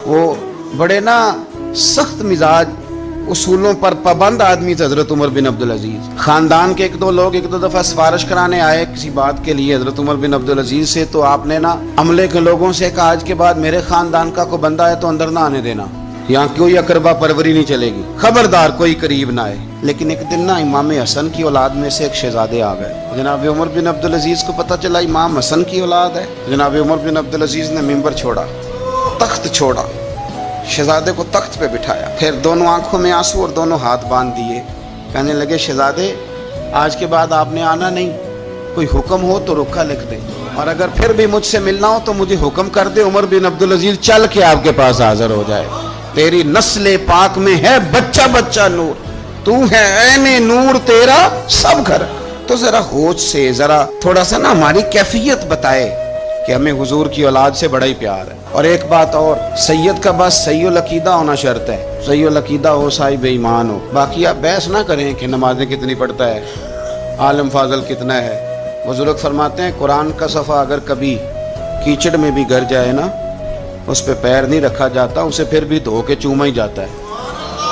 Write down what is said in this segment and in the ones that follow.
وہ بڑے نا سخت مزاج اصولوں پر پابند آدمی تھے حضرت عمر بن عبدالعزیز. خاندان کے ایک دو دفعہ سفارش کرانے آئے کسی بات کے لیے حضرت عمر بن عبدالعزیز سے, تو آپ نے نا عملے کے لوگوں سے کہا آج کے بعد میرے خاندان کا کوئی بندہ ہے تو اندر نہ آنے دینا, یہاں کوئی اقربا پروری نہیں چلے گی, خبردار کوئی قریب نہ آئے. لیکن ایک دن نا امام حسن کی اولاد میں سے ایک شہزادے آ گئے. جناب عمر بن عبدالعزیز کو پتہ چلا امام حسن کی اولاد ہے. جناب عمر بن عبدالعزیز نے ممبر چھوڑا, تخت چھوڑا, شہزادے کو تخت پہ بٹھایا, پھر دونوں آنکھوں میں آنسو اور دونوں ہاتھ باندھ دیے. کہنے لگے شہزادے آج کے بعد آپ نے آنا نہیں, کوئی حکم ہو تو رکھا لکھ دے, اور اگر پھر بھی مجھ سے ملنا ہو تو مجھے حکم کر دے, عمر بن عبدالعزیز چل کے آپ کے پاس حاضر ہو جائے. تیری نسل پاک میں ہے بچہ بچہ نور, تو ہے عین نور تیرا سب گھر. تو ذرا ہوش سے ذرا تھوڑا سا نا ہماری کیفیت بتائے کہ ہمیں حضور کی اولاد سے بڑا ہی پیار ہے. اور ایک بات اور, سید کا بس صحیح العقیدہ ہونا شرط ہے, صحیح العقیدہ ہو صاحب ایمان ہو. باقی آپ بحث نہ کریں کہ نمازیں کتنی پڑھتا ہے, عالم فاضل کتنا ہے. بزرگ فرماتے ہیں قرآن کا صفحہ اگر کبھی کیچڑ میں بھی گر جائے نا, اس پہ پیر نہیں رکھا جاتا, اسے پھر بھی دھو کے چوما ہی جاتا ہے,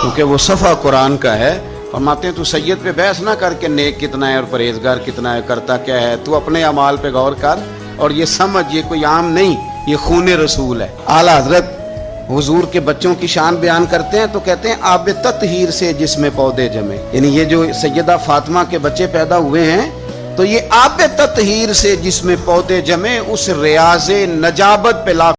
کیونکہ وہ صفحہ قرآن کا ہے. فرماتے ہیں تو سید پہ بحث نہ کر کے نیک کتنا ہے اور پرہیزگار کتنا ہے, کرتا کیا ہے, تو اپنے اعمال پہ غور کر اور یہ سمجھ یہ کوئی عام نہیں, یہ خون رسول ہے. اعلیٰ حضرت حضور کے بچوں کی شان بیان کرتے ہیں تو کہتے ہیں آب تطہیر سے جس میں پودے جمے, یعنی یہ جو سیدہ فاطمہ کے بچے پیدا ہوئے ہیں تو یہ آب تطہیر سے جس میں پودے جمے, اس ریاض نجابت پہ لا